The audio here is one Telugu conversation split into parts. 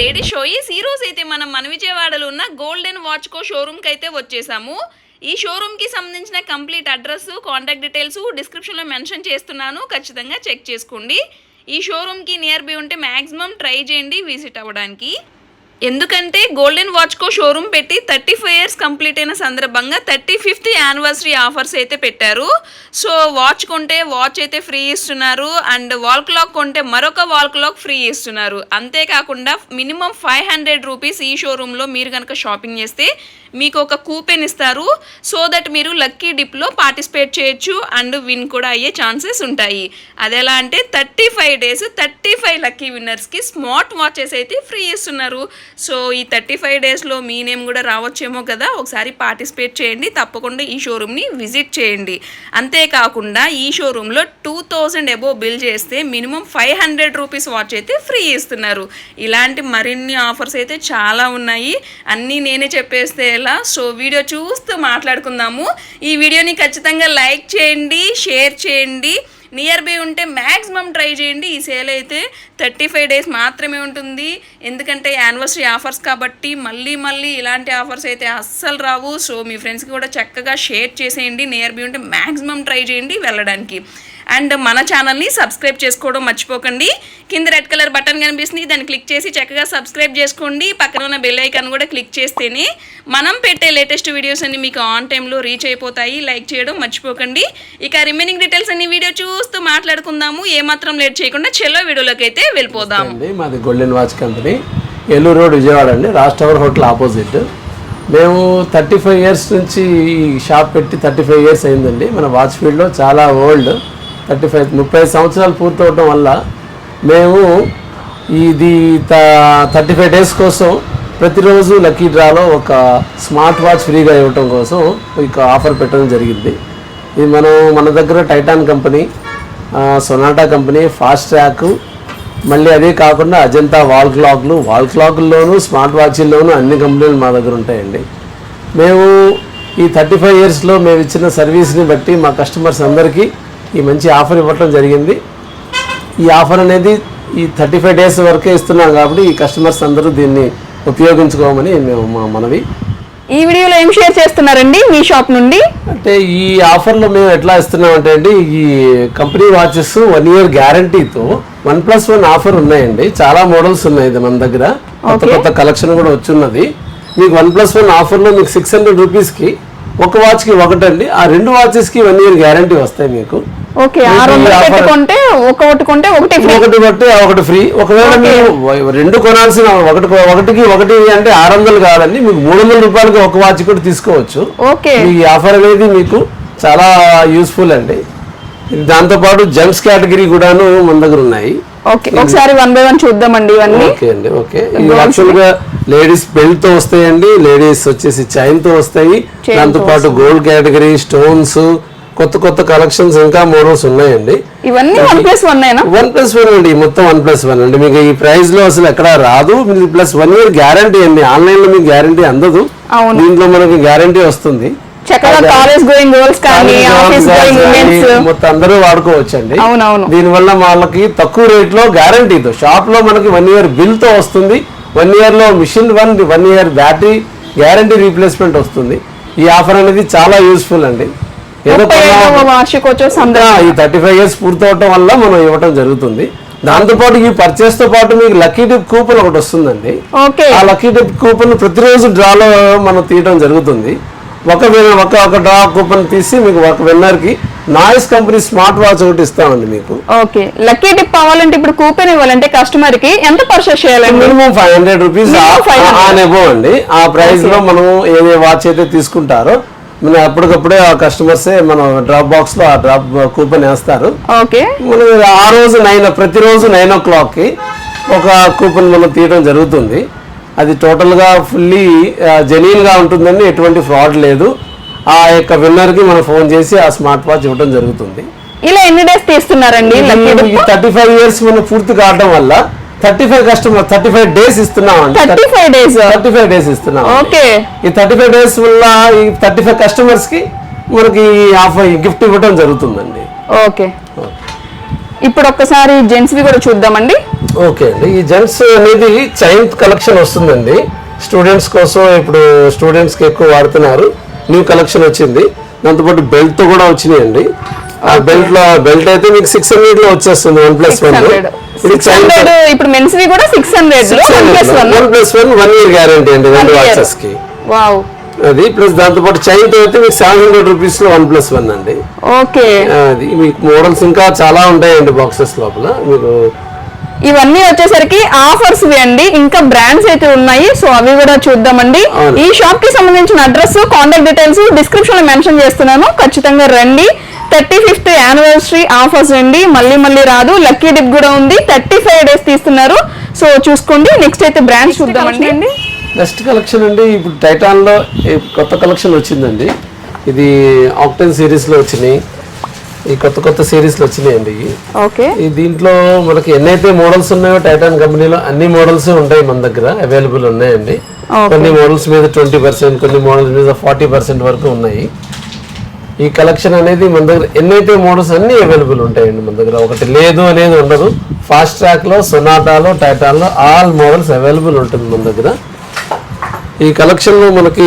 లేడీ షోయిస్. ఈ రోజు అయితే మనం మన విజయవాడలో ఉన్న గోల్డెన్ వాచ్ కో షోరూమ్కి అయితే వచ్చేసాము. ఈ షోరూమ్కి సంబంధించిన కంప్లీట్ అడ్రస్, కాంటాక్ట్ డీటెయిల్స్ డిస్క్రిప్షన్లో మెన్షన్ చేస్తున్నాను, ఖచ్చితంగా చెక్ చేసుకోండి. ఈ షోరూమ్కి నియర్ బై ఉంటే మ్యాక్సిమం ట్రై చేయండి విజిట్ అవ్వడానికి. ఎందుకంటే గోల్డెన్ వాచ్ కో షోరూమ్ పెట్టి 35 years కంప్లీట్ అయిన సందర్భంగా 35th యానివర్సరీ ఆఫర్స్ అయితే పెట్టారు. సో వాచ్ కొంటే వాచ్ అయితే ఫ్రీ ఇస్తున్నారు, అండ్ వాల్ క్లాక్ కొంటే మరొక వాల్ క్లాక్ ఫ్రీ ఇస్తున్నారు. అంతేకాకుండా మినిమం 500 రూపీస్ ఈ షోరూంలో మీరు కనుక షాపింగ్ చేస్తే మీకు ఒక కూపెన్ ఇస్తారు. సో దట్ మీరు లక్కీ డిప్లో పార్టిసిపేట్ చేయొచ్చు అండ్ విన్ కూడా అయ్యే ఛాన్సెస్ ఉంటాయి. అదెలా అంటే 35 days 35 లక్కీ విన్నర్స్కి స్మార్ట్ వాచెస్ అయితే ఫ్రీ ఇస్తున్నారు. సో ఈ 35 daysలో మీ నేమ్ కూడా రావచ్చేమో కదా, ఒకసారి పార్టిసిపేట్ చేయండి, తప్పకుండా ఈ షోరూమ్ని విజిట్ చేయండి. అంతేకాకుండా ఈ షోరూంలో 2000 అబోవ్ బిల్ చేస్తే మినిమం 500 రూపీస్ వాచ్ అయితే ఫ్రీ ఇస్తున్నారు. ఇలాంటి మరిన్ని ఆఫర్స్ అయితే చాలా ఉన్నాయి, అన్నీ నేనే చెప్పేస్తే ఎలా. సో వీడియో చూస్తూ మాట్లాడుకుందాము. ఈ వీడియోని ఖచ్చితంగా లైక్ చేయండి, షేర్ చేయండి, నియర్ బై ఉంటే మ్యాక్సిమం ట్రై చేయండి. ఈ సేల్ అయితే 35 days మాత్రమే ఉంటుంది, ఎందుకంటే యానివర్సరీ ఆఫర్స్ కాబట్టి మళ్ళీ ఇలాంటి ఆఫర్స్ అయితే అస్సలు రావు. సో మీ ఫ్రెండ్స్కి కూడా చక్కగా షేర్ చేసేయండి, నియర్ బై ఉంటే మ్యాక్సిమం ట్రై చేయండి వెళ్ళడానికి. అండ్ మన ఛానల్ని సబ్స్క్రైబ్ చేసుకోవడం మర్చిపోకండి. కింద రెడ్ కలర్ బటన్ కనిపిస్తుంది, దాన్ని క్లిక్ చేసి చక్కగా సబ్స్క్రైబ్ చేసుకోండి. పక్కన ఉన్న బెల్ ఐకాన్ కూడా క్లిక్ చేస్తేనే మనం పెట్టే లేటెస్ట్ వీడియోస్ అన్ని మీకు ఆన్ టైంలో రీచ్ అయిపోతాయి. లైక్ చేయడం మర్చిపోకండి. ఇక రిమైనింగ్ డీటెయిల్స్ అన్ని వీడియో చూస్తూ మాట్లాడుకుందాము. ఏమాత్రం లేట్ చేయకుండా చెల్లో వీడియోలోకి అయితే వెళ్ళిపోదాం. మాది golden watch company, Eluru road, Vijayawada అండి, రాజ్ టవర్ హోటల్ ఆపోజిట్. మేము 35 years నుంచి ఈ షాప్ పెట్టి 35 years అయిందండి. మన వాచ్ ఫీల్డ్లో చాలా ఓల్డ్, 30 సంవత్సరాలు పూర్తవడం వల్ల మేము ఇది 35 days కోసం ప్రతిరోజు లక్కీ డ్రాలో ఒక స్మార్ట్ వాచ్ ఫ్రీగా ఇవ్వటం కోసం ఒక ఆఫర్ పెట్టడం జరిగింది. ఇది మన దగ్గర Titan company, Sonata company, fast track, మళ్ళీ అదే కాకుండా అజంతా వాల్ క్లాక్ల్లోనూ స్మార్ట్ వాచ్ల్లోనూ అన్ని కంపెనీలు మా దగ్గర ఉంటాయండి. మేము ఈ 35 yearsలో మేము ఇచ్చిన సర్వీస్ని బట్టి మా కస్టమర్స్ అందరికీ ఈ మంచి ఆఫర్ ఇవ్వటం జరిగింది. ఈ ఆఫర్ అనేది ఈ 35 days వరకే ఇస్తున్నాం కాబట్టి ఈ కస్టమర్స్ అందరూ దీన్ని ఉపయోగించుకోమని మేము మా మనవి. ఈ వీడియోలో ఏం షేర్ చేస్తున్నారండి మీ షాప్ నుండి? అంటే ఈ ఆఫర్లో మేము ఎట్లా ఇస్తున్నాం అంటే అండి, ఈ కంపెనీ వాచెస్ 1 year గ్యారంటీతో 1+1 ఆఫర్ ఉన్నాయండి. చాలా మోడల్స్ ఉన్నాయి ఇది మన దగ్గర, కొత్త కలెక్షన్ కూడా వచ్చున్నది. మీకు 1+1 ఆఫర్లో మీకు 600 రూపీస్కి ఒక వాచ్కి ఒకటండి, ఆ 2 వాచెస్కి 1 year గ్యారంటీ వస్తాయి మీకు. ఒకటి ఫ్రీ. ఒకవేళ మీరు 2 కొనాల్సిన ఒకటికి అంటే 600 కాదండి, మీకు 300 రూపాయలకి ఒక వాచ్ కూడా తీసుకోవచ్చు. ఈ ఆఫర్ అనేది మీకు చాలా యూస్ఫుల్ అండి. దాంతోపాటు జెంట్స్ కేటగిరీ కూడాను మన దగ్గర ఉన్నాయి. ఒకసారి 1 by 1 చూద్దామండి ఇవన్నీ. ఓకే. ఇవి యాక్చువల్ గా లేడీస్ బెల్ట్ తో వస్తాయండి, లేడీస్ వచ్చేసి చైన్ తో వస్తాయి. దాంతో పాటు గోల్డ్ కేటగిరీ, స్టోన్స్, కొత్త కలెక్షన్స్, ఇంకా మోడల్స్ ఉన్నాయండి. ఇవన్నీ 1+1 అండి, మొత్తం 1+1 అండి. మీకు ఈ ప్రైస్ లో అసలు ఎక్కడ రాదు. ప్లస్ 1 year గ్యారంటీ అండి. ఆన్లైన్ లో మీకు గ్యారంటీ అందదు, దీంట్లో మనకి గ్యారంటీ వస్తుంది. మొత్తం అందరూ వాడుకోవచ్చు అండి. దీని వల్ల వాళ్ళకి తక్కువ రేట్ లో గ్యారంటీతో షాప్ లో మనకి 1 year బిల్ తో వస్తుంది. 1 year లో machine 1 year battery guarantee replacement వస్తుంది. ఈ ఆఫర్ అనేది చాలా యూస్ఫుల్ అండి. ఈ 35 years పూర్తవటం వల్ల మనం ఇవ్వటం జరుగుతుంది. దాంతోపాటు ఈ పర్చేస్ తో పాటు మీకు లక్కీ డిప్ కూపన్ ఒకటి వస్తుందండి. ఆ లక్కీ డిప్ కూపన్ ప్రతిరోజు డ్రాలో మనం తీయడం జరుగుతుంది. ఒక డ్రా కూపన్ తీసి మీకు ఒక విన్నర్ కి నాయిస్ కంపెనీ స్మార్ట్ వాచ్ ఒకటి ఇస్తామండి మీకు. లక్కీ డిప్ అవ్వాలంటే ఇప్పుడు కూపన్ ఇవ్వాలంటే కస్టమర్ కి ఎంత పర్చేస్ చేయాలండి? మినిమం 500 రూపీస్ ఆన్ అబోవ్ అండి. ఆ ప్రైస్ లో మనం ఏ వాచ్ అయితే తీసుకుంటారో మనం అప్పటికప్పుడే ఆ కస్టమర్సే మనం డ్రాప్ బాక్స్ లో ఆ డ్రాప్ కూపన్ వేస్తారు. మనం ఆ రోజు ప్రతిరోజు 9 o'clock ఒక కూపన్ మనం తీయడం జరుగుతుంది. అది టోటల్గా ఫుల్లీ జెన్యూన్గా ఉంటుందండి, ఎటువంటి ఫ్రాడ్ లేదు. ఆ యొక్క విన్నర్కి మనం ఫోన్ చేసి ఆ స్మార్ట్ వాచ్ ఇవ్వడం జరుగుతుంది. ఇలా ఎన్ని డేస్ తీస్తున్నారండి? 35 years మనం పూర్తి కావడం వల్ల 35 days ఇస్తున్నాం అండి. 35 days ఇస్తున్నాం. ఈ 35 days వల్ల ఈ 35 customers కి మనకి ఆఫర్ గిఫ్ట్ ఇవ్వడం జరుగుతుందండి. ఇప్పుడు ఒక్కసారి జెంట్స్ వి కూడా చూద్దామండి. ఓకే అండి, ఈ జెంట్స్ అనేది చైన్ కలెక్షన్ వస్తుందండి స్టూడెంట్స్ కోసం. ఇప్పుడు స్టూడెంట్స్కి ఎక్కువ వాడుతున్నారు, న్యూ కలెక్షన్ వచ్చింది. దాంతోపాటు బెల్ట్ కూడా వచ్చినాయండి. ఆ బెల్ట్ అయితే మీకు 600 లో వచ్చేస్తుంది 1+1. ఇది చైన్ ఇప్పుడు మెన్స్ వి కూడా 600 లో 1+1 1 year గ్యారంటీ అండి రెండు వాచెస్ కి. వావ్. అది ప్లస్ దాంతో పాటు చైన్ తో అయితే మీకు 700 రూపీస్ లో 1+1 అండి. ఓకే, అది మీకు మోడల్స్ ఇంకా చాలా ఉంటాయండి బాక్సెస్ లోపల. మీకు ఇవన్నీ వచ్చేసరికి ఆఫర్స్ అండి, ఇంకా బ్రాండ్స్ అయితే ఉన్నాయి. సో అవి కూడా చూద్దామండి. ఈ షాప్ కి సంబంధించిన అడ్రస్, కాంటాక్ట్ డీటెయిల్స్ డిస్క్రిప్షన్ లో మెన్షన్ చేస్తున్నాను, ఖచ్చితంగా రండి. 35th యానివర్సరీ ఆఫర్స్ అండి, మళ్ళీ రాదు. లక్కీ డిప్ కూడా ఉంది, 35 days తీస్తున్నారు. సో చూసుకోండి. నెక్స్ట్ అయితే బ్రాండ్స్ చూద్దామండి. నెక్స్ట్ కలెక్షన్ అండి, ఇప్పుడు టైటాన్ లో కొత్త కలెక్షన్ వచ్చిందండి. ఇది ఆక్టెన్ సిరీస్ లో వచ్చినాయి, ఈ కొత్త సిరీస్ లో వచ్చినాయండి. ఓకే, ఈ దీంట్లో మనకి ఎన్నైతే మోడల్స్ ఉన్నాయో టైటాన్ కంపెనీలో అన్ని మోడల్స్ ఉంటాయి మన దగ్గర, అవైలబుల్ ఉన్నాయండి. కొన్ని మోడల్స్ మీద 20%, కొన్ని మోడల్స్ మీద 40% వరకు ఉన్నాయి. ఈ కలెక్షన్ అనేది మన దగ్గర ఎన్నైతే మోడల్స్ అన్ని అవైలబుల్ ఉంటాయండి మన దగ్గర, ఒకటి లేదు అనేది ఉండదు. ఫాస్ట్ ట్రాక్ లో, సొనాటాలో, టైటాన్ లో ఆల్ మోడల్స్ అవైలబుల్ ఉంటుంది మన దగ్గర. ఈ కలెక్షన్ లో మనకి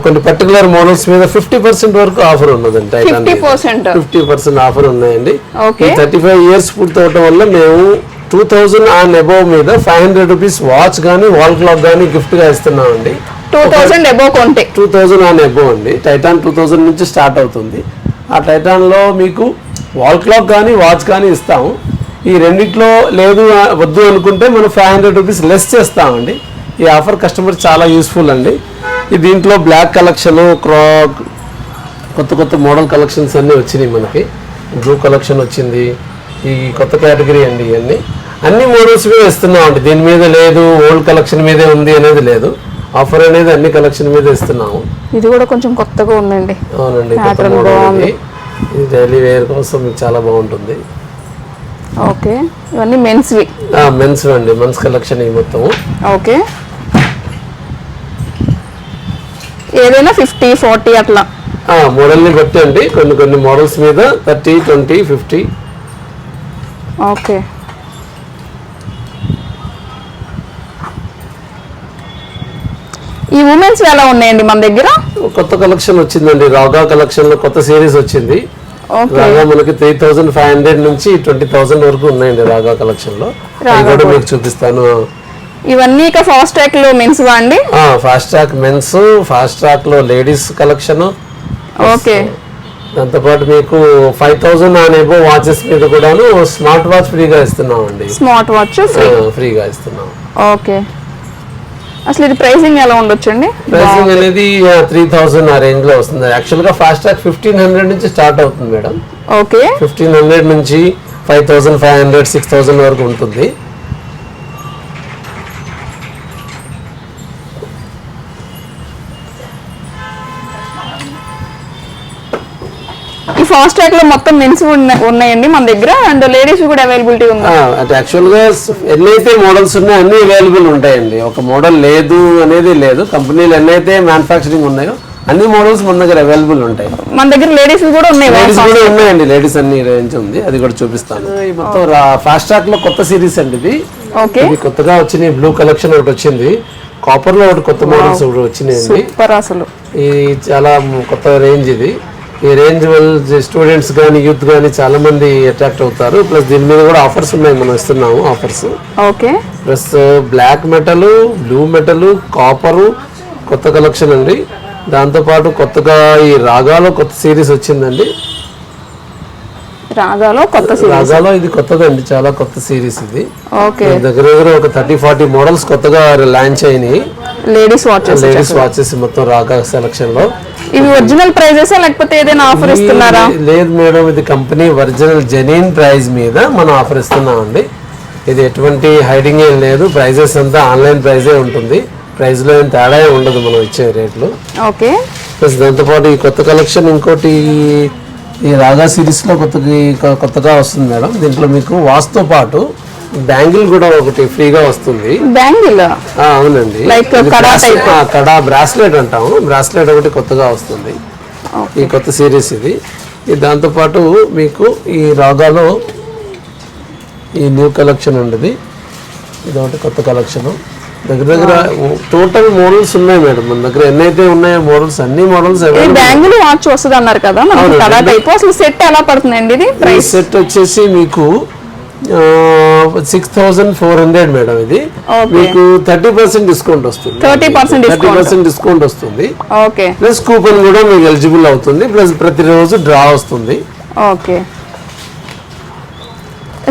కొన్ని పర్టికులర్ మోడల్స్ మీద 50% వరకు ఆఫర్ ఉన్నదండి. టైటాన్ 50% ఆఫర్ ఉన్నాయండి. 35 years పూర్తి అవటం వల్ల మేము 2000 and above మీద 500 రూపీస్ వాచ్ కానీ వాల్ క్లాక్ కానీ గిఫ్ట్ గా ఇస్తున్నామండి. 2000 above కొంటే 2000 and above అండి. టైటాన్ 2000 నుంచి స్టార్ట్ అవుతుంది. ఆ టైటాన్ లో మీకు వాల్ క్లాక్ కానీ వాచ్ కానీ ఇస్తాము. ఈ రెండిట్లో లేదు వద్దు అనుకుంటే మనం 500 రూపీస్ లెస్ చేస్తామండి. ఈ ఆఫర్ కస్టమర్ చాలా యూస్ఫుల్ అండి. ఈ దీంట్లో బ్లాక్ కలెక్షన్, క్రాక్, కొత్త మోడల్ కలెక్షన్స్ అన్నీ వచ్చినాయి మనకి. బ్లూ కలెక్షన్ వచ్చింది, ఈ కొత్త కేటగిరీ అండి. ఇవన్నీ అన్ని మోడల్స్ మీద ఇస్తున్నామండి. దీని మీద లేదు, ఓల్డ్ కలెక్షన్ మీదే ఉంది అనేది లేదు. ఆఫర్ అనేది అన్ని కలెక్షన్ మీద ఇస్తున్నాము. ఇది కూడా కొంచెం కొత్తగా ఉందండి. అవునండి, కొత్త మోడల్ ఇది. ఇది డైలీ వేర్ కోసం మీకు చాలా బాగుంటుంది. ఓకే, ఇవన్నీ మెన్స్ వి. మెన్స్ అండి, మెన్స్ కలెక్షన్ ఈ మొత్తం. ఓకే, ఏదైనా 50, 40 అట్లా మోడల్ని బట్టి అండి. కొన్ని మోడల్స్ మీద 30, 20, 50. ఓకే, ఈ ఉమెన్స్ ఎలా ఉన్నాయండి మన దగ్గర? కొత్త కలెక్షన్ వచ్చిందండి, రాగా కలెక్షన్ లో కొత్త సిరీస్ వచ్చింది. రాగా మనకి 3500 నుంచి 20,000 వరకు ఉన్నాయండి రాగా కలెక్షన్ లో. కూడా మీకు చూపిస్తాను. ఇవన్నీ ఇక ఫాస్ట్ ట్రాక్ లో మెన్స్ అండి. Fast track men's, fast track లో లేడీస్ కలెక్షన్. ఓకే, దాంతో పాటు మీకు 5000 and above వాచెస్ మీద కూడాను స్మార్ట్ వాచ్ ఫ్రీగా ఇస్తున్నాం అండి. స్మార్ట్ వాచ్ ఫ్రీగా ఇస్తున్నాం. ఓకే, అసలు ఇది ప్రైసింగ్ ఎలా ఉండొచ్చు అండి? ప్రైసింగ్ అనేది 3000 ఆ రేంజ్ లో వస్తుంది. యాక్చువల్ గా ఫాస్ట్ ట్రాక్ 1500 నుంచి స్టార్ట్ అవుతుంది మేడం. ఓకే, 1500 నుంచి 5500, 6000 వరకు ఉంటుంది. ఈ ఫాస్ట్ ట్రాక్ లో మొత్తం మెన్స్ ఉన్నాయండి మన దగ్గర, అండ్ లేడీస్ కూడా అవైలబిలిటీ ఉంది. యాక్చువల్ గా ఎన్నైతే మోడల్స్ ఉన్నాయో అన్ని అవైలబుల్ ఉంటాయండి. ఒక మోడల్ లేదు అనేది లేదు. కంపెనీలు ఎన్నైతే మ్యానుఫ్యాక్చరింగ్ ఉన్నాయో అన్ని మోడల్స్ మన దగ్గర అవైలబుల్ ఉంటాయి. మన దగ్గర లేడీస్ కూడా ఉన్నాయి. లేడీస్ కూడా ఉన్నాయండి, లేడీస్ అన్ని రేంజ్ ఉంది, అది కూడా చూపిస్తాను. ఈ మొత్తం ఫాస్ట్ ట్రాక్ లో కొత్త సిరీస్ అండి ఇది. ఓకే, ఇది కొత్తగా వచ్చినాయి. బ్లూ కలెక్షన్ ఒకటి వచ్చింది, కాపర్ లో ఒకటి కొత్త మోడల్స్ ఒకటి వచ్చినాయండి. సూపర్, అసలు ఇది చాలా కొత్త రేంజ్. ఇది ఈ రేంజ్ వల్ల స్టూడెంట్స్ కానీ యూత్ కానీ చాలా మంది అట్రాక్ట్ అవుతారు. ప్లస్ దీని మీద కూడా ఆఫర్స్ ఉన్నాయి, మనం ఇస్తున్నాము offers. Okay, plus black metal, blue metal, copper కొత్త కలెక్షన్ అండి. దాంతోపాటు కొత్తగా ఈ రాగాలో కొత్త సిరీస్ వచ్చిందండి. రాగాలో ఇది కొత్తదండి, చాలా కొత్త సిరీస్ ఇది. దగ్గర ఒక 30-40 మోడల్స్ కొత్తగా లాంచ్ అయినాయి. లేడీస్ వాచెస్ మొత్తం రాగా సెలక్షన్ లో. ఇవి ఒరిజినల్ ప్రైజెస్ లేకపోతే ఏదైనా ఆఫర్ ఇస్తున్నారా? లేదు మేడం, ఇది కంపెనీ ఒరిజినల్ జెన్యూన్ ప్రైస్ మీద మనం ఆఫర్ ఇస్తున్నామండి. ఇది ఎటువంటి హైడింగ్ ఏం లేదు. ప్రైజెస్ అంతా ఆన్లైన్ ప్రైజే ఉంటుంది. ప్రైస్ లో ఏం తేడా ఉండదు మనం ఇచ్చే రేట్లు. ఓకే, ప్లస్ దాంతోపాటు ఈ కొత్త కలెక్షన్ ఇంకోటి ఈ రాగా సిరీస్ లో కొత్తగా వస్తుంది మేడం. దీంట్లో మీకు వాచ్తో పాటు బ్యాంగిల్ కూడా ఒకటి ఫ్రీగా వస్తుంది. బ్యాంగిల్? అవునండి, కడా బ్రాస్లెట్ అంటాము. బ్రాస్లెట్ ఒకటి కొత్తగా వస్తుంది, ఈ కొత్త సిరీస్ ఇది. దాంతోపాటు మీకు ఈ రాగాలో ఈ న్యూ కలెక్షన్ ఉండేది, ఇది ఒకటి కొత్త కలెక్షన్. దగ్గర టోటల్ మోడల్స్ ఉన్నాయి మేడం మన దగ్గర. ఎన్నైతే ఉన్నాయో మోడల్స్, అన్ని మోడల్స్ బ్యాంగిల్ వాచ్ వస్తుంది అన్నారు కదా కలర్ టైప్. అసలు సెట్ ఎలా పడుతుందండి ఇది? ప్రైస్ సెట్ వచ్చేసి మీకు 6400 మేడం. ఇది మీకు 30% డిస్కౌంట్ వస్తుంది. 30% డిస్కౌంట్ వస్తుంది. ఓకే, ప్లస్ కూపన్ కూడా మీకు ఎలిజిబుల్ అవుతుంది. ప్లస్ ప్రతిరోజు డ్రా వస్తుంది. ఓకే,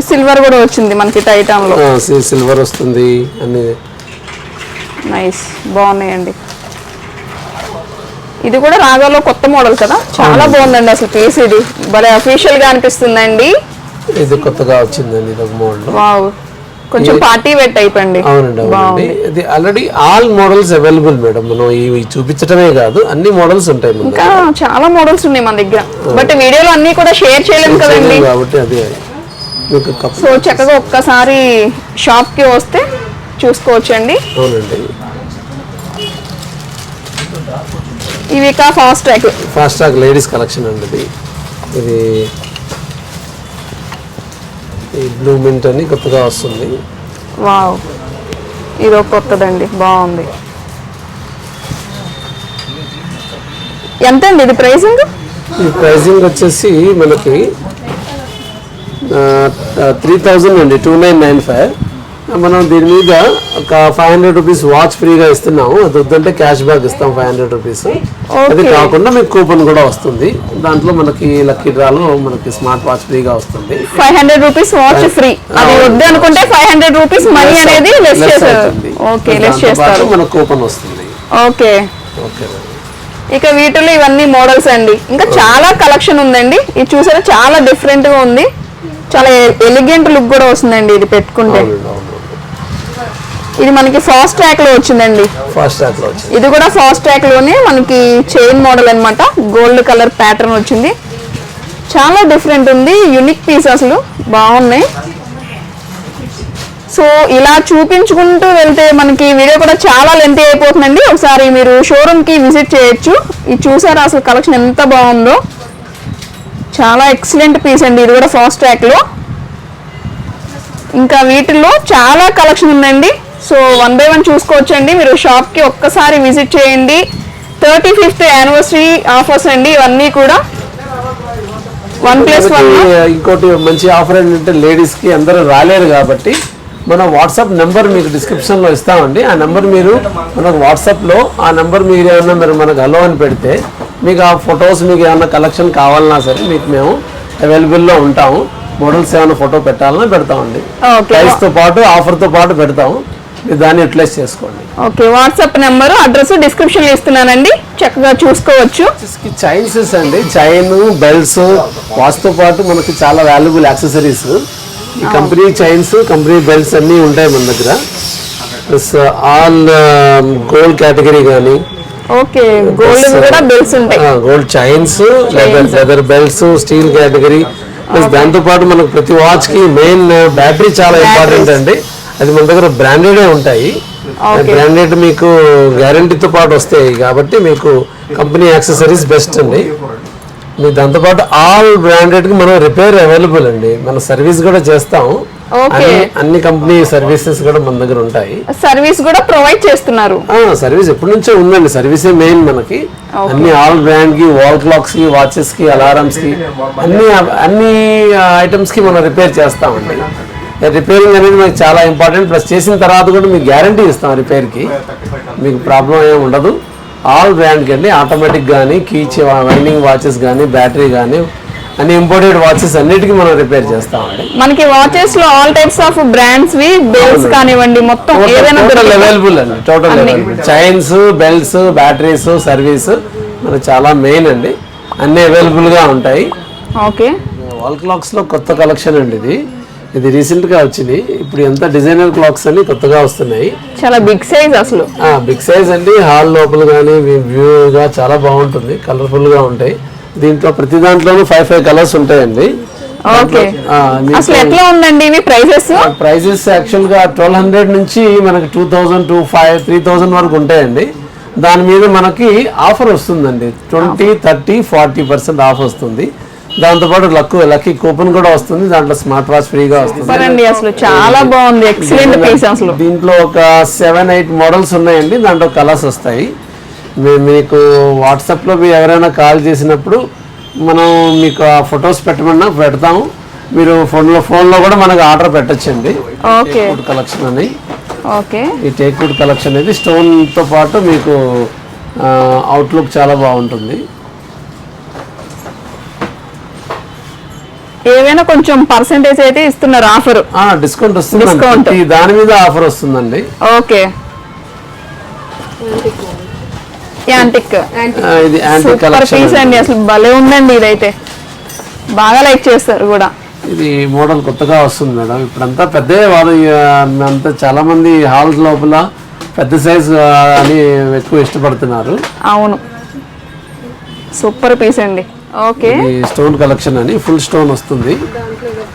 సిల్వర్ కూడా వచ్చింది మనకి టైటాన్ లో. సిల్వర్ వస్తుంది అన్ని. నైస్, బాగున్నాయండి. ఇది కూడా రాగాలో కొత్త మోడల్ కదా, చాలా బాగుందండి అసలు పీస్. ఇది భలే అఫీషియల్ గా అనిపిస్తుందండి. ఇది కొత్తగా వచ్చిందండి, ఇది ఒక మోడల్. వావ్, కొంచెం పార్టీ వేర్ టైప్ అండి. అవునండి, అవునండి. ఇది already all models available madam. మనం ఇవి చూపించడమే కాదు, అన్ని మోడల్స్ ఉంటాయి. ఇంకా చాలా మోడల్స్ ఉన్నాయి మన దగ్గర, బట్ వీడియోలో అన్ని కూడా షేర్ చేయలేము కదండి. కాబట్టి అది సో చక్కగా ఒక్కసారి షాప్ కి వస్తే చూసుకోవచ్చండి. అవునండి. ఇవి ఫాస్ట్ ట్రాక్ లేడీస్ కలెక్షన్ అండి. ఇది బ్లూ మింట్ అని కొత్తగా వస్తుంది. వావ్, ఇది ఒక కొత్తదండి, బాగుంది. ఎంత అండి ఇది ప్రైసింగ్? ఈ ప్రైసింగ్ వచ్చేసి మనకి 3000 అండి, 2995. మనం దీని మీద ఒక 500 రూపీస్ వాచ్ ఫ్రీగా ఇస్తున్నాము. అది వద్దంటే క్యాష్ బ్యాక్ ఇస్తాం 500 రూపీస్. అది కాకుండా మీకు కూపన్ కూడా వస్తుంది. దాంట్లో మనకి లక్కీ డ్రాలో మనకి స్మార్ట్ వాచ్ ఫ్రీగా వస్తుంది. 500 రూపీస్ వాచ్ ఫ్రీ. అది వద్దు అనుకుంటే 500 రూపీస్ మనీ అనేది లెస్ చేస్తారు. ఓకే, లెస్ చేస్తారు. మనకు కూపన్ వస్తుంది. Okay, okay. ఇక వీటిలో ఇవన్నీ మోడల్స్ అండి. ఇంకా చాలా కలెక్షన్ ఉందండి. ఇది చూసారా, చాలా డిఫరెంట్ గా ఉంది. చాలా ఎలిగెంట్ లుక్ కూడా వస్తుందండి ఇది పెట్టుకుంటే. ఇది మనకి ఫాస్ట్ ట్రాక్ లో వచ్చిందండి. ఇది కూడా ఫాస్ట్ ట్రాక్ లోనే మనకి చైన్ మోడల్ అన్నమాట. గోల్డ్ కలర్ ప్యాటర్న్ వచ్చింది. చాలా డిఫరెంట్ ఉంది, యూనిక్ పీస్, అసలు బాగున్నాయి. సో ఇలా చూపించుకుంటూ వెళ్తే మనకి వీడియో కూడా చాలా లెంతీ అయిపోతుందండి. ఒకసారి మీరు షోరూమ్ కి విజిట్ చేయొచ్చు. ఇది చూసారా అసలు కలెక్షన్ ఎంత బాగుందో, చాలా ఎక్సలెంట్ పీస్ అండి. ఇది కూడా ఫాస్ట్ ట్రాక్ లో. ఇంకా వీటిల్లో చాలా కలెక్షన్ ఉందండి. సో 1 by 1 చూసుకోవచ్చండి. మీరు షాప్ కి ఒక్కసారి విజిట్ చేయండి. 35th యానివర్సరీ ఆఫర్స్ అండి ఇవన్నీ కూడా. 1+1. ఇంకోటి మంచి ఆఫర్ ఏంటంటే లేడీస్ కి అందరూ రాలేరు కాబట్టి మన వాట్సాప్ నెంబర్ మీకు డిస్క్రిప్షన్ లో ఇస్తామండి. ఆ నెంబర్ మీరు మనకు వాట్సాప్ లో ఆ నెంబర్ మీరు ఏమన్నా మీరు మనకు అలో అని పెడితే మీకు ఆ ఫొటోస్ మీకు ఏమన్నా కలెక్షన్ కావాలన్నా సరే మీకు మేము అవైలబుల్లో ఉంటాము. మోడల్స్ ఏమైనా ఫోటో పెట్టాలన్నా పెడతామండి. ప్రైస్ తో పాటు ఆఫర్ తో పాటు పెడతాము. మీరు దాన్ని యూటిలైజ్ చేసుకోండి. Okay, WhatsApp number address description లో ఇస్తున్నానండి, చక్కగా చూసుకోవచ్చు. చైన్స్ అండి, చైన్ బెల్ట్స్ వాచ్ తో పాటు మనకి చాలా వాల్యుబుల్ యాక్సెసరీస్. ఈ కంపెనీ చైన్స్, కంపెనీ బెల్ట్స్ అన్నీ ఉంటాయి మన దగ్గర. ప్లస్ ఆల్ గోల్డ్ కేటగిరీ కానీ. ఓకే, గోల్డ్ కూడా బెల్ట్స్ ఉంటాయి. Gold chains, leather belts, steel category. Plus దాంతో పాటు మనకు ప్రతి వాచ్ కి మెయిన్ బ్యాటరీ చాలా ఇంపార్టెంట్ అండి. అది మన దగ్గర బ్రాండెడే ఉంటాయి. బ్రాండెడ్ మీకు గ్యారంటీతో పాటు వస్తాయి కాబట్టి మీకు కంపెనీ యాక్సెసరీస్ బెస్ట్ అండి. మీకు దాంతోపాటు ఆల్ బ్రాండెడ్ కి మనం రిపేర్ అవైలబుల్ అండి. మనం సర్వీస్ కూడా చేస్తాం. అన్ని కంపెనీ సర్వీసెస్ కూడా మన దగ్గర ఉంటాయి. సర్వీస్ కూడా ప్రొవైడ్ చేస్తున్నారు. సర్వీస్ ఎప్పటి నుంచో ఉందండి. సర్వీసే మెయిన్ మనకి. అన్ని ఆల్ బ్రాండ్ కి, వాల్ క్లాక్స్ కి, వాచెస్ కి, అలారమ్స్ కి, అన్ని ఐటమ్స్ కి మనం రిపేర్ చేస్తామండి. రిపేరింగ్ అనేది మనకి చాలా ఇంపార్టెంట్. ప్లస్ చేసిన తర్వాత కూడా మీకు గ్యారంటీ ఇస్తాం రిపేర్కి. మీకు ప్రాబ్లం ఏమి ఉండదు. ఆల్ బ్రాండ్కి అండి, ఆటోమేటిక్ కానీ, కీచ్ వైండింగ్ వాచెస్ కానీ, బ్యాటరీ కానీ, అన్ని ఇంపోర్టెడ్ వాచెస్ అన్నిటికీ మనం రిపేర్ చేస్తామండి. మనకి వాచెస్ లో ఆల్ టైప్స్ ఆఫ్ బ్రాండ్స్ వి, బెల్ట్స్ కానివ్వండి, మొత్తం ఏదైనా టోటల్ అవైలబుల్ అండి. Total available. Chains, belts, batteries, service మనకి చాలా మెయిన్ అండి. అన్ని అవైలబుల్ గా ఉంటాయి. ఓకే, వాల్ క్లాక్స్ లో కొత్త కలెక్షన్ అండి ఇది. ఇది రీసెంట్ గా వచ్చింది. ఇప్పుడు ఎంత డిజైనర్ క్లాక్స్ అన్ని కొత్తగా వస్తున్నాయి. చాలా బిగ్ సైజ్, అసలు బిగ్ సైజ్ అండి. హాల్ లోపల కానీ వ్యూ గా చాలా బాగుంటుంది, కలర్ఫుల్ గా ఉంటాయి. దీంట్లో ప్రతి దాంట్లోనూ 5 కలర్స్ ఉంటాయండి. ఓకే, అసలు ఎట్లా ఉందండి ఇవి ప్రైసెస్? ప్రైసెస్ యాక్చువల్ గా 1200 నుంచి మనకి 2000, 2500, 3000 వరకు ఉంటాయండి. దాని మీద మనకి ఆఫర్ వస్తుందండి. 20, 30, 40% ఆఫ్ వస్తుంది. దాంతోపాటు లక్కీ కూపన్ కూడా వస్తుంది, దాంట్లో స్మార్ట్ వాచ్ ఫ్రీగా వస్తుంది. సూపర్ అండి, అసలు చాలా బాగుంది, ఎక్సలెంట్ పీస్ అసలు. దీంట్లో ఒక 7-8 మోడల్స్ ఉన్నాయండి, దాంట్లో కలర్స్ వస్తాయి. మీకు వాట్సాప్లో మీరు ఎవరైనా కాల్ చేసినప్పుడు మనం మీకు ఆ ఫొటోస్ పెట్టమన్నా పెడతాము. మీరు ఫోన్లో కూడా మనకు ఆర్డర్ పెట్టచ్చండి. ఓకే కలెక్షన్ అని, ఓకే. ఈ టేక్వుడ్ కలెక్షన్ అనేది స్టోన్తో పాటు మీకు అవుట్లుక్ చాలా బాగుంటుంది. ఏవైనా కొంచెం పర్సెంటేజ్ అయితే ఇస్తున్నారు ఆఫర్, డిస్కౌంట్ వస్తుంది, దాని మీద ఆఫర్ వస్తుందండి. ఓకే. యాంటిక్, ఇది యాంటిక్ సూపర్ కలెక్షన్ పీస్ అండి, అసలు భలే ఉందండి. ఇదైతే బాగా లైక్ చేస్తారు కూడా. ఇది మోడల్ కొత్తగా వస్తుంది మేడం. ఇప్పుడంతా పెద్ద వాళ్ళు అంతా చాలా మంది హాల్స్ లోపల పెద్ద సైజ్ అని ఎక్కువ ఇష్టపడుతున్నారు. అవును, సూపర్ పీస్ అండి. ఓకే, స్టోన్ కలెక్షన్ అని ఫుల్ స్టోన్ వస్తుంది.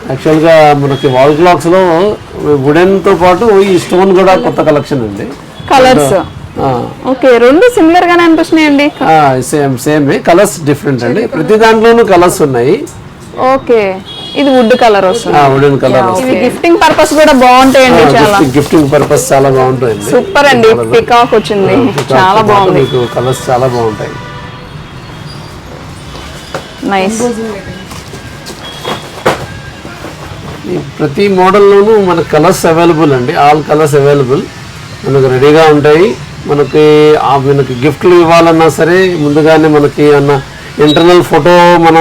యాక్చువల్గా మనకి వాల్ క్లాక్స్ లో వుడెన్ తో పాటు ఈ స్టోన్ కూడా కొత్త కలెక్షన్ అండి. కలర్స్ ఓకే, రెండు సిమిలర్ గానే అనిపిస్తున్నాయండి. సేమ్ కలర్స్ డిఫరెంట్ అండి, ప్రతి దాంట్లోనూ కలర్స్ ఉన్నాయి. ఓకే, ఇది వుడ్ కలర్ వస్తుంది, వుడెన్ కలర్. ఇది గిఫ్టింగ్ పర్పస్ కూడా బాగుంటాయండి, చాలా గిఫ్టింగ్ పర్పస్ చాలా బాగుంటుంది. సూపర్ అండి, పికాక్ వచ్చింది, చాలా బాగుంది. మీకు కలర్స్ చాలా బాగుంటాయి. నైస్. ప్రతి మోడల్లోనూ మనకు కలర్స్ అవైలబుల్ అండి, ఆల్ కలర్స్ అవైలబుల్ మనకు రెడీగా ఉంటాయి. మనకి గిఫ్ట్లు ఇవ్వాలన్నా సరే ముందుగానే మనకి ఏమన్నా ఇంటర్నల్ ఫోటో మన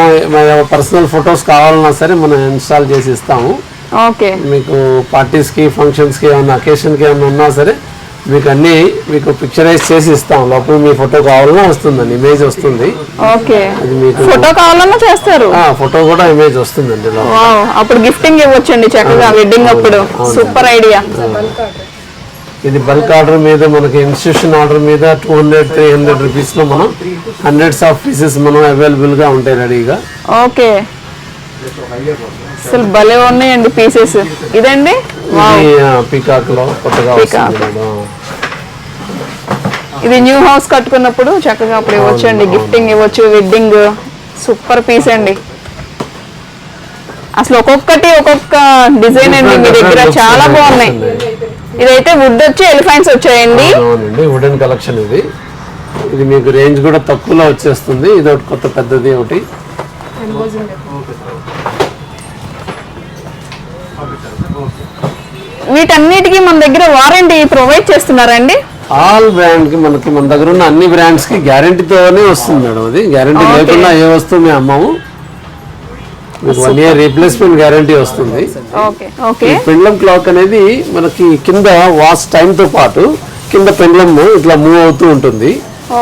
పర్సనల్ ఫొటోస్ కావాలన్నా సరే మనం ఇన్స్టాల్ చేసి ఇస్తాము. ఓకే, మీకు పార్టీస్కి ఫంక్షన్స్కి ఏమన్నా అకేషన్కి ఏమన్నా ఉన్నా సరే మీకు అన్నీ మీకు పిక్చరైజ్ చేసి ఇస్తాం. లోపల మీ ఫోటో కావాలన్నా వస్తుందండి, ఇమేజ్ వస్తుంది. ఓకే, అది మీకు ఫోటో కావాలన్నా చేస్తారు, ఫోటో కూడా ఇమేజ్ వస్తుందండి. అప్పుడు గిఫ్టింగ్ ఇవ్వచ్చండి చక్కగా వెడ్డింగ్ అప్పుడు. Super idea. ఇది బల్క్ ఆర్డర్ మీద మనకి ఇన్స్టిట్యూషన్ ఆర్డర్ మీద 200-300 రూపీస్లో మనం హండ్రెడ్స్ ఆఫ్ పీసెస్ మనం అవైలబుల్గా ఉంటాయి రెడీగా. ఓకే, అసలు భలే ఉన్నాయండి పీసెస్. ఇదండి పీకాక్ లో కొత్తగా వస్తుంది. ఇది న్యూ హౌస్ కట్టుకున్నప్పుడు చక్కగా అప్పుడు ఇవ్వచ్చు అండి, గిఫ్టింగ్ ఇవ్వచ్చు, వెడ్డింగ్. సూపర్ పీస్ అండి, అసలు ఒక్కొక్కటి ఒక్కొక్క డిజైన్ అండి మీ దగ్గర, చాలా బాగున్నాయి. ఇదైతే వుడ్ వచ్చి ఎలిఫెంట్స్ వచ్చాయండి. అవునండి, వుడెన్ కలెక్షన్ ఇది. ఇది మీకు రేంజ్ కూడా తక్కువలో వచ్చేస్తుంది. ఇది ఒకటి కొత్త పెద్దది ఒకటి. వీటన్నిటికీ మన దగ్గర వారంటీ ప్రొవైడ్ చేస్తున్నారండి. ఆల్ బ్రాండ్ కి మన దగ్గర ఉన్న అన్ని బ్రాండ్స్ కి గ్యారంటీతోనే వస్తుంది మేడం. అది గ్యారంటీ లేకుండా ఏ వస్తువు మేము అమ్మము. మీకు 1 year రీప్లేస్మెంట్ గ్యారంటీ వస్తుంది. పెండ్లం క్లాక్ అనేది మనకి కింద వాచ్ టైం తో పాటు కింద పెండ్లం ఇట్లా మూవ్ అవుతూ ఉంటుంది.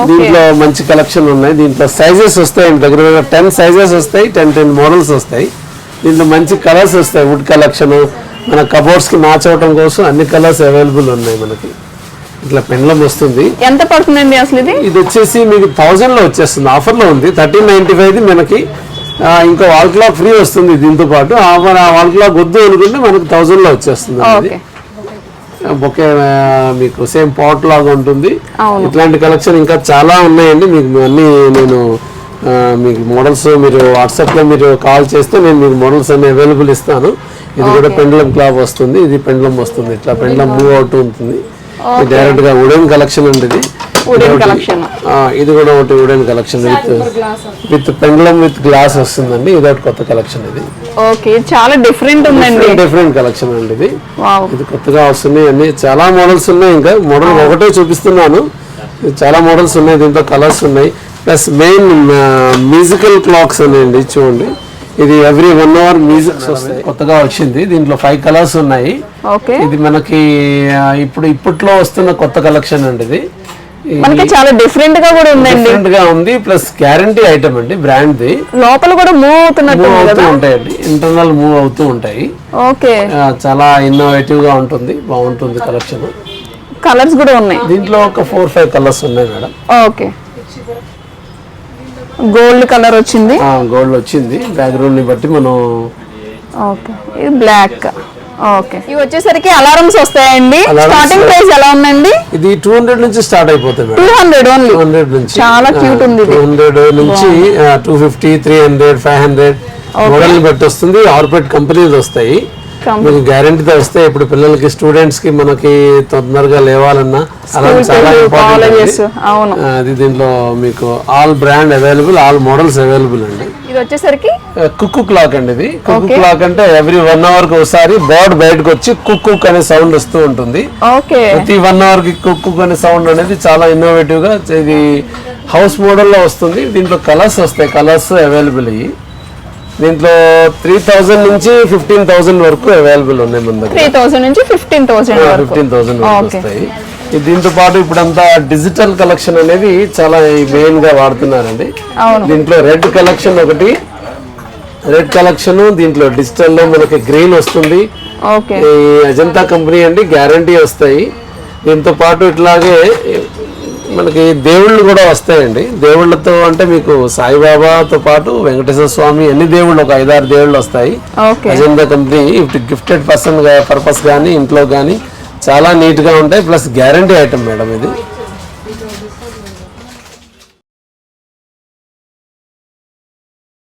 దీంట్లో మంచి కలెక్షన్ ఉన్నాయి. దీంట్లో సైజెస్ వస్తాయి, దగ్గర 10 సైజెస్ వస్తాయి, 10 మోడల్స్ వస్తాయి. దీంట్లో మంచి కలర్స్ వస్తాయి. వుడ్ కలెక్షన్ మన కబోర్డ్స్ కి మ్యాచ్ అవడం కోసం అన్ని కలర్స్ అవైలబుల్ ఉన్నాయి మనకి. ఇట్లా పెండ్లం వస్తుంది. ఎంత పడుతుందండి అసలు ఇది? ఇది వచ్చేసి మీకు 1000 లో వచ్చేస్తుంది, ఆఫర్ లో ఉంది. 1395 మనకి ఇంకా వాల్ క్లాక్ ఫ్రీ వస్తుంది దీంతో పాటు. ఆ వాల్ క్లాక్ వద్దు అనుకుంటే మనకు 1000 లో వచ్చేస్తుంది. ఒకే మీకు సేమ్ పాట్ లాగా ఉంటుంది. ఇట్లాంటి కలెక్షన్ ఇంకా చాలా ఉన్నాయండి. మీకు అన్ని నేను మీకు మోడల్స్ మీరు వాట్సాప్లో మీరు కాల్ చేస్తే నేను మీకు మోడల్స్ అన్ని అవైలబుల్ ఇస్తాను. ఇది కూడా పెండ్లం క్లాక్ వస్తుంది, ఇది పెండ్లం వస్తుంది. ఇట్లా పెండ్లం మూవ్ అవుతూ ఉంటుంది. డైరెక్ట్ గా వుడెన్ కలెక్షన్ ఉంది. ఇది కూడా ఒకటి wooden collection with pendulum with glass వస్తుందండి. ఇది ఒకటి కొత్త కలెక్షన్. ఇది చాలా డిఫరెంట్ ఉందండి, డిఫరెంట్ కలెక్షన్ అండి. ఇది కొత్తగా వస్తున్నాయి, అన్ని చాలా మోడల్స్ ఉన్నాయి. ఇంకా మోడల్ ఒకటే చూపిస్తున్నాను, చాలా మోడల్స్ ఉన్నాయి. దీంట్లో కలర్స్ ఉన్నాయి. ప్లస్ మెయిన్ మ్యూజికల్ క్లాక్స్ ఉన్నాయండి. చూడండి, ఇది ఎవ్రీ 1 hour మ్యూజిక్ వస్తాయి. కొత్తగా వచ్చింది. దీంట్లో 5 కలర్స్ ఉన్నాయి. ఇది మనకి ఇప్పట్లో వస్తున్న కొత్త కలెక్షన్ అండి. ఇది మనకి చాలా డిఫరెంట్ గా కూడా ఉందండి, డిఫరెంట్ గా ఉంది. ప్లస్ గ్యారంటీ ఐటమ్ అండి, బ్రాండ్ ది. లోపల కూడా మూవ్ అవుతున్నట్టు ఉంటాయండి, ఇంటర్నల్ మూవ్ అవుతూ ఉంటాయి. ఓకే, చాలా ఇన్నోవేటివ్ గా ఉంటుంది, బాగుంటుంది కలెక్షన్. కలర్స్ కూడా ఉన్నాయి దీంట్లో. ఒక 4-5 కలర్స్ ఉన్నాయి మేడం. ఓకే, గోల్డ్ కలర్ వచ్చింది, గోల్డ్ వచ్చింది. బ్యాక్గ్రౌండ్ ని బట్టి మనం. ఓకే, ఇది బ్లాక్. ఓకే, ఇవి వచ్చేసరికి అలారమ్స్ వస్తాయండి. Alarms. స్టార్టింగ్ ప్రైస్ ఎలా ఉందండి? ఇది 200 నుంచి స్టార్ట్ అయిపోతుంది మేడం. 200 ఓన్లీ. 200 నుంచి చాలా క్యూట్ ఉంది ఇది. 200 నుంచి 250, 300, 500 మోడల్ బట్టి వస్తుంది. ఆర్బిట్ కంపెనీలు వస్తాయి, మీకు గ్యారంటీతో వస్తాయి. ఇప్పుడు పిల్లలకి స్టూడెంట్స్ కి మనకి తొందరగా లేవాలన్నా అలా చాలా ఇంపార్టెంట్. అవును, అది దీంట్లో మీకు all brand available, all models available అండి. ఇది వచ్చేసరికి కుక్కు క్లాక్ అండి. ఇది కుక్కు క్లాక్ అంటే ఎవ్రీ 1 hour కి ఒకసారి బర్డ్ బయటకు వచ్చి కుక్కు అనే సౌండ్ వస్తూ ఉంటుంది. ఓకే, ప్రతి 1 hour కి కుక్కు అనే సౌండ్ అనేది చాలా ఇన్నోవేటివ్ గా ఇది హౌస్ మోడల్లో వస్తుంది. దీంట్లో కలర్స్ వస్తాయి, కలర్స్ అవైలబుల్ అయ్యి దీంట్లో 3000 నుంచి 15,000 వరకు అవైలబుల్ ఉన్నాయి మన దగ్గర. 3000 నుంచి 15,000 వరకు 15,000 వరకు వస్తాయి. దీంతో పాటు ఇప్పుడంతా డిజిటల్ కలెక్షన్ అనేది చాలా మెయిన్ గా వాడుతున్నారండి. దీంట్లో రెడ్ కలెక్షన్ ఒకటి, రెడ్ కలెక్షన్ దీంట్లో డిజిటల్ లో మనకి గ్రీన్ వస్తుంది. ఈ అజంతా కంపెనీ అండి, గ్యారంటీ వస్తాయి. దీంతో పాటు ఇట్లాగే మనకి దేవుళ్ళు కూడా వస్తాయండి. దేవుళ్ళతో అంటే మీకు సాయిబాబాతో పాటు వెంకటేశ్వర స్వామి అన్ని దేవుళ్ళు ఒక 5-6 దేవుళ్ళు వస్తాయి. అజంతా కంపెనీ గిఫ్టెడ్ పర్పస్ కానీ ఇంట్లో కానీ చాలా నీట్ గా ఉంటాయి. ప్లస్ గ్యారంటీ ఐటమ్ మేడం ఇది.